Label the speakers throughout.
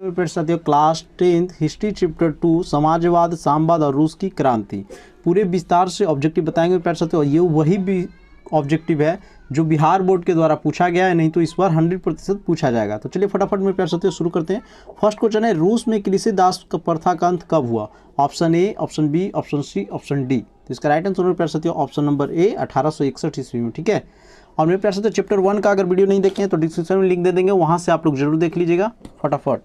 Speaker 1: मेरे साथियों class 10th history chapter 2 समाजवाद, साम्यवाद और रूस की क्रांति पूरे विस्तार से ऑब्जेक्टिव बताएंगे मेरे साथियों। ये वही भी ऑब्जेक्टिव है जो बिहार बोर्ड के द्वारा पूछा गया है, नहीं तो इस बार 100% पूछा जाएगा। तो चलिए फटाफट मेरे प्यारे साथियों शुरू करते हैं। फर्स्ट क्वेश्चन है, रूस में कृषिदास प्रथा का अंत कब हुआ? Option A, option B, option C, option D. तो इसका राइट आंसर मेरे प्यारे साथियों ऑप्शन नंबर ए 1861 ईस्वी में। ठीक है, और मेरे प्यारे साथियों चैप्टर 1 का अगर वीडियो नहीं देखे हैं तो डिस्क्रिप्शन में लिंक दे देंगे, वहाँ से आप लोग जरूर देख लीजिएगा फटाफट।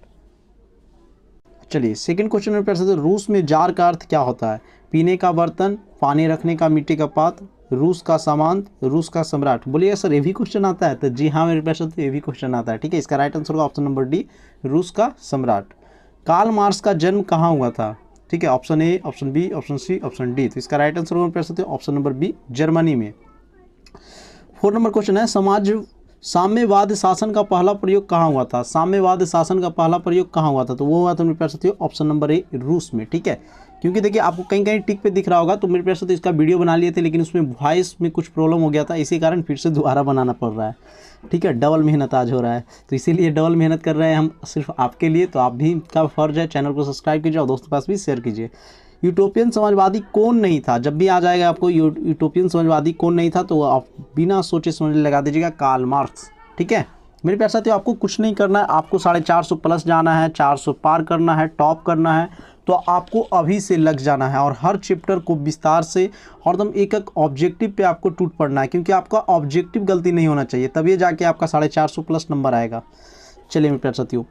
Speaker 1: चलिए सेकंड क्वेश्चन में प्यारे रूस में जार का अर्थ क्या होता है? पीने का बर्तन, पानी रखने का मिट्टी का पात्र, रूस का सामान, रूस का सम्राट। बोलिए सर ये भी क्वेश्चन आता है? तो जी हाँ मेरे प्यारे ये भी क्वेश्चन आता है। ठीक है, इसका राइट आंसर होगा ऑप्शन नंबर डी, रूस का सम्राट। कार्ल मार्क्स का जन्म कहाँ हुआ था? ठीक है, option A, option B, option C, option D. तो इसका राइट आंसर होगा मेरे प्यारे ऑप्शन नंबर बी, जर्मनी में। 4 नंबर क्वेश्चन है, साम्यवाद शासन का पहला प्रयोग कहाँ हुआ था? साम्यवाद शासन का पहला प्रयोग कहाँ हुआ था? तो वो हुआ था मेरे प्यारे साथियों ऑप्शन नंबर ए, रूस में। ठीक है, क्योंकि देखिए आपको कहीं कहीं टिक पे दिख रहा होगा, तो मेरे प्यारे साथियों इसका वीडियो बना लिए थे लेकिन उसमें वॉइस में कुछ प्रॉब्लम हो गया था, इसी कारण फिर से दोबारा बनाना पड़ रहा है। ठीक है, डबल मेहनत आज हो रहा है, तो इसीलिए डबल मेहनत कर रहे हैं हम सिर्फ आपके लिए। तो आप भी का फर्ज है, चैनल को सब्सक्राइब कीजिए और दोस्तों के पास भी शेयर कीजिए। यूटोपियन समाजवादी कौन नहीं था? जब भी आ जाएगा आपको यूटोपियन समाजवादी कौन नहीं था, तो आप बिना सोचे समझे लगा दीजिएगा कार्ल मार्क्स। ठीक है मेरे प्यारे साथियों, आपको कुछ नहीं करना है, आपको 450 प्लस जाना है, 400 पार करना है, टॉप करना है, तो आपको अभी से लग जाना है और हर चैप्टर को विस्तार से और एकदम एक एक ऑब्जेक्टिव पे आपको टूट पड़ना है, क्योंकि आपका ऑब्जेक्टिव गलती नहीं होना चाहिए, तभी जाके आपका 450 प्लस नंबर आएगा। चलिए मेरे प्यारे साथियों,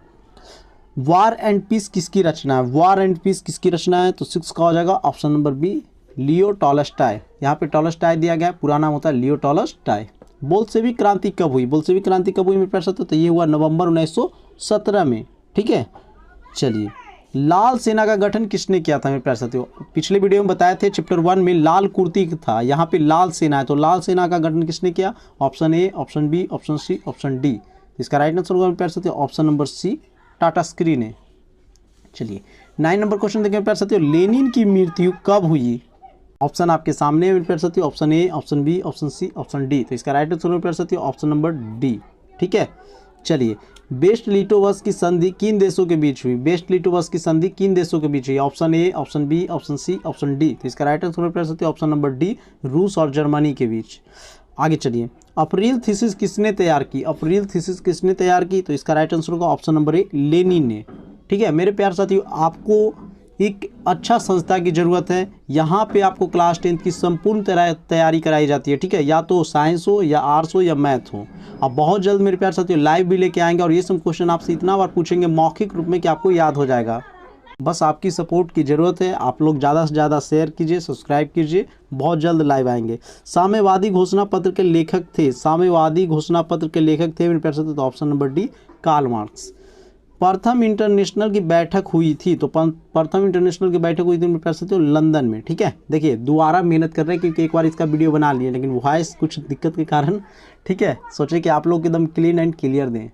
Speaker 1: वार एंड पीस किसकी रचना है? वार एंड पीस किसकी रचना है? तो 6 का हो जाएगा option number B, Leo Tolstoy. यहाँ पे टॉलस्टॉय दिया गया, पूरा नाम होता है लियो टॉलस्टॉय। बोल्शेविक क्रांति कब हुई? बोल्शेविक क्रांति कब हुई मेरे प्यारे साथियों? तो ये हुआ नवंबर 1917 में। ठीक है, चलिए लाल सेना का गठन किसने किया था मेरे प्यारे साथियों? पिछले वीडियो में बताए थे चैप्टर 1 में लाल कुर्ती था, यहाँ पे लाल सेना है, तो लाल सेना का गठन किसने किया? Option A, option B, option C, option D. इसका राइट आंसर होगा मेरे प्यारे साथियों ऑप्शन नंबर सी, टाटा स्क्री ने। चलिए 9 नंबर क्वेश्चन देखें मेरे प्यारे साथियों, लेनिन की मृत्यु कब हुई? ऑप्शन आपके सामने है मेरे प्यारे साथियों, option A, option B, option C, option D. तो इसका राइट आंसर मेरे प्यारे साथियों ऑप्शन नंबर डी। ठीक है, चलिए बेस्ट लिटोवस की संधि किन देशों के बीच हुई? बेस्ट लिटोवस की संधि किन देशों के बीच हुई? Option A, option B, option C, option D. तो इसका राइट आंसर मेरे प्यारे साथियों ऑप्शन नंबर डी, रूस और जर्मनी के बीच। आगे चलिए, अप्रैल थीसिस किसने तैयार की? अप्रैल थीसिस किसने तैयार की? तो इसका राइट आंसर होगा ऑप्शन नंबर ए, लेनिन ने। ठीक है मेरे प्यारे साथियों, आपको एक अच्छा संस्था की ज़रूरत है। यहाँ पे आपको क्लास 10th की संपूर्ण तैयारी कराई जाती है। ठीक है, या तो साइंस हो या आर्ट्स हो या मैथ हो। अब बहुत जल्द मेरे प्यारे साथियों लाइव भी लेके आएंगे और ये सब क्वेश्चन आपसे इतना बार पूछेंगे मौखिक रूप में कि आपको याद हो जाएगा। बस आपकी सपोर्ट की ज़रूरत है, आप लोग ज़्यादा से ज़्यादा शेयर कीजिए, सब्सक्राइब कीजिए, बहुत जल्द लाइव आएंगे। साम्यवादी घोषणा पत्र के लेखक थे, साम्यवादी घोषणा पत्र के लेखक थे मेरे प्यारे साथियों, तो option number D, Karl Marx. प्रथम इंटरनेशनल की बैठक हुई थी, तो प्रथम इंटरनेशनल की बैठक हुई थी मेरे प्यारे साथियों लंदन में। ठीक है, देखिए दोबारा मेहनत कर रहे हैं क्योंकि एक बार इसका वीडियो बना लिए लेकिन वॉइस कुछ दिक्कत के कारण, ठीक है, सोचे कि आप लोग एकदम क्लीन एंड क्लियर दें।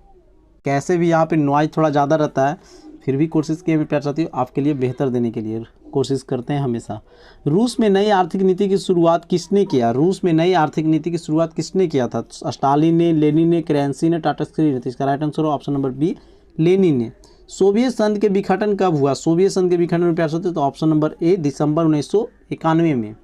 Speaker 1: कैसे भी यहाँ पे नॉइज थोड़ा ज़्यादा रहता है, फिर भी कोशिश किए मेरे प्यारे साथियों आपके लिए बेहतर देने के लिए कोशिश करते हैं हमेशा। रूस में नई आर्थिक नीति की शुरुआत किसने किया? रूस में नई आर्थिक नीति की शुरुआत किसने किया था? स्टालिन ने, लेनिन ने, केरेंसी ने, टाटा स्क्री ने। तो इसका राइट आंसर हो ऑप्शन नंबर बी, लेनिन ने। सोवियत संघ के विघटन कब हुआ? सोवियत संघ के विघटन में प्यार होते तो ऑप्शन नंबर ए, दिसंबर 1991 में।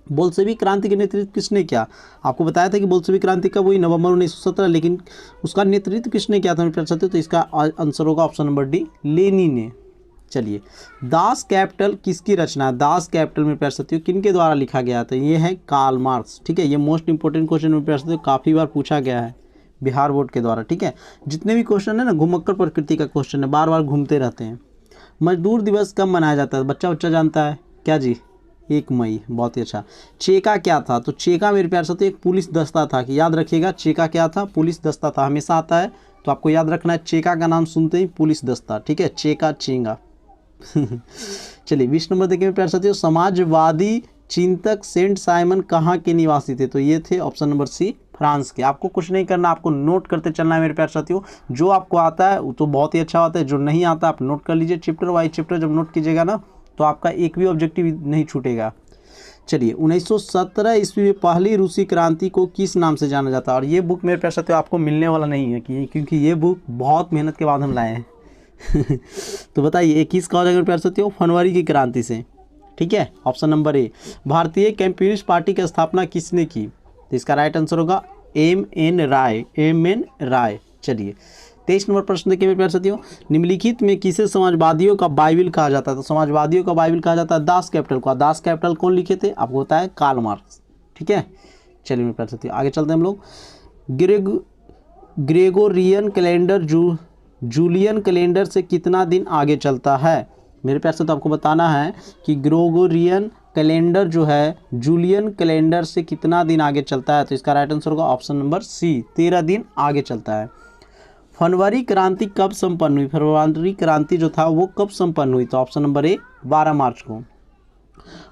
Speaker 1: बोल्शेविक क्रांति के नेतृत्व किसने किया? आपको बताया था कि बोल्शेविक क्रांति कब हुई? नवंबर 1917, लेकिन उसका नेतृत्व किसने किया था प्यार साथियों? तो इसका आंसर होगा ऑप्शन नंबर डी, लेनिन ने। चलिए दास कैपिटल किसकी रचना है? दास कैपिटल में प्यार साथियों किन के द्वारा लिखा गया था? ये है कार्ल मार्क्स। ठीक है, ये मोस्ट इंपॉर्टेंट क्वेश्चन में प्यार साथियों काफ़ी बार पूछा गया है बिहार बोर्ड के द्वारा। ठीक है, जितने भी क्वेश्चन है ना घुमक्कड़ प्रकृति का क्वेश्चन है, बार बार घूमते रहते हैं। मजदूर दिवस कब मनाया जाता है? बच्चा जानता है क्या जी? 1 मई। बहुत ही अच्छा। चेका क्या था? तो चेका मेरे प्यार साथियों एक पुलिस दस्ता था, कि याद रखिएगा चेका क्या था? पुलिस दस्ता था, हमेशा आता है तो आपको याद रखना है, चेका का नाम सुनते ही पुलिस दस्ता। ठीक है, चेका चेंगा। चलिए 20 नंबर देखिए मेरे प्यार साथियों, समाजवादी चिंतक सेंट साइमन कहाँ के निवासी थे? तो ये थे ऑप्शन नंबर सी, फ्रांस के। आपको कुछ नहीं करना, आपको नोट करते चलना है मेरे प्यारे साथियों। जो आपको आता है वो तो बहुत ही अच्छा होता है, जो नहीं आता आप नोट कर लीजिए। चैप्टर वाइज चैप्टर जब नोट कीजिएगा ना तो आपका एक भी ऑब्जेक्टिव नहीं छूटेगा। चलिए 1917 ईस्वी में पहली रूसी क्रांति को किस नाम से जाना जाता है? और ये बुक मेरे प्यारे साथियों आपको मिलने वाला नहीं है, क्योंकि ये बुक बहुत मेहनत के बाद हम लाए हैं। तो बताइए 21 का हो जाएगा प्यार साथियों फरवरी की क्रांति से। ठीक है, ऑप्शन नंबर ए। भारतीय कम्युनिस्ट पार्टी की स्थापना किसने की? तो इसका राइट आंसर होगा एम.एन. राय। चलिए 23 नंबर प्रश्न देखिए मेरे प्यारे साथियों, निम्नलिखित में किसे समाजवादियों का बाइबिल कहा जाता है? तो समाजवादियों का बाइबिल कहा जाता है दास कैपिटल को। दास कैपिटल कौन लिखे थे? आपको बताया कार्ल मार्क्स। ठीक है, चलिए मेरे प्यारे साथियों आगे चलते हैं हम लोग। ग्रेगोरियन कैलेंडर जूलियन कैलेंडर से कितना दिन आगे चलता है? मेरे प्यार से तो आपको बताना है कि ग्रेगोरियन कैलेंडर जो है जूलियन कैलेंडर से कितना दिन आगे चलता है। तो इसका राइट आंसर होगा ऑप्शन नंबर सी, 13 दिन आगे चलता है। फरवरी क्रांति कब संपन्न हुई? फरवरी क्रांति जो था वो कब संपन्न हुई? तो ऑप्शन नंबर ए 12 मार्च को।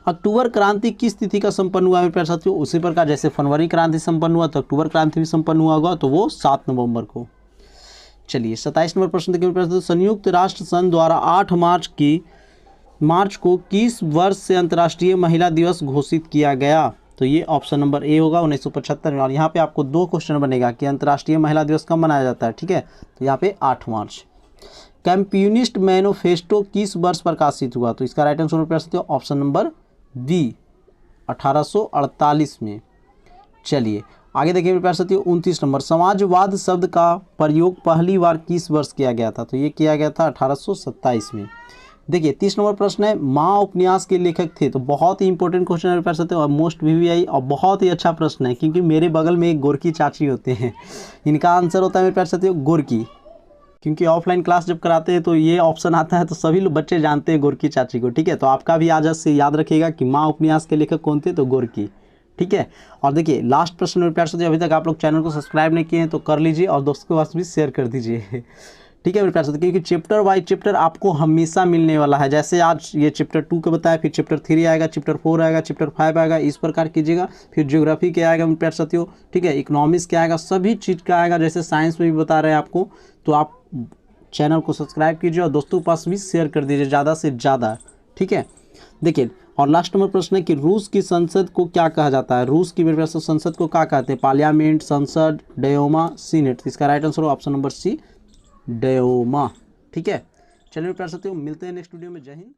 Speaker 1: अक्टूबर क्रांति किस तिथि का संपन्न हुआ मेरे प्यारे साथियों? उसी प्रकार जैसे फरवरी क्रांति संपन्न हुआ तो अक्टूबर क्रांति भी संपन्न हुआ होगा, तो वो 7 नवंबर को। चलिए 27 नंबर प्रश्न देखिए, संयुक्त राष्ट्र संघ द्वारा 8 मार्च को किस वर्ष से अंतर्राष्ट्रीय महिला दिवस घोषित किया गया? तो ये ऑप्शन नंबर ए होगा 1975 में। और यहाँ पे आपको 2 क्वेश्चन बनेगा कि अंतर्राष्ट्रीय महिला दिवस कब मनाया जाता है। ठीक है, तो यहाँ पे 8 मार्च। कम्युनिस्ट मैनिफेस्टो किस वर्ष प्रकाशित हुआ? तो इसका राइट आंसर प्रश्न ऑप्शन नंबर बी 1848 में। चलिए आगे देखिए मेरे प्यारे साथियों 29 नंबर, समाजवाद शब्द का प्रयोग पहली बार किस वर्ष किया गया था? तो ये किया गया था 1827 में। देखिए 30 नंबर प्रश्न है, माँ उपन्यास के लेखक थे? तो बहुत ही इंपॉर्टेंट क्वेश्चन है मेरे प्यारे साथियों और मोस्ट VVI और बहुत ही अच्छा प्रश्न है, क्योंकि मेरे बगल में एक गोरकी चाची होते हैं। इनका आंसर होता है मेरे प्यारे साथियों गोरकी, क्योंकि ऑफलाइन क्लास जब कराते हैं तो ये ऑप्शन आता है तो सभी लोग बच्चे जानते हैं गोरकी चाची को। ठीक है, तो आपका भी आज से याद रखिएगा कि माँ उपन्यास के लेखक कौन थे? तो गोरकी। ठीक है, और देखिए लास्ट प्रश्न मेरे प्यारे साथियों, अभी तक आप लोग चैनल को सब्सक्राइब नहीं किए हैं तो कर लीजिए और दोस्तों के पास भी शेयर कर दीजिए। ठीक है मेरे प्यारे साथियों, क्योंकि चैप्टर वाइज चैप्टर आपको हमेशा मिलने वाला है। जैसे आज ये चैप्टर 2 का बताया, फिर चैप्टर 3 आएगा, चैप्टर 4 आएगा, चैप्टर 5 आएगा, इस प्रकार कीजिएगा। फिर ज्योग्राफी के आएगा मेरे प्यारे साथियों। ठीक है, इकोनॉमिक्स के आएगा, सभी चीज़ का आएगा। जैसे साइंस में भी बता रहे हैं आपको, तो आप चैनल को सब्सक्राइब कीजिए और दोस्तों के पास भी शेयर कर दीजिए ज़्यादा से ज़्यादा। ठीक है, देखिए और लास्ट नंबर प्रश्न है कि रूस की संसद को क्या कहा जाता है? रूस की संसद को क्या कहते हैं? पार्लियामेंट, संसद, डयोमा, सीनेट। इसका राइट आंसर हो ऑप्शन नंबर सी, डयोमा। ठीक है, चलिए प्यारे साथियों मिलते हैं नेक्स्ट वीडियो में। जय हिंद।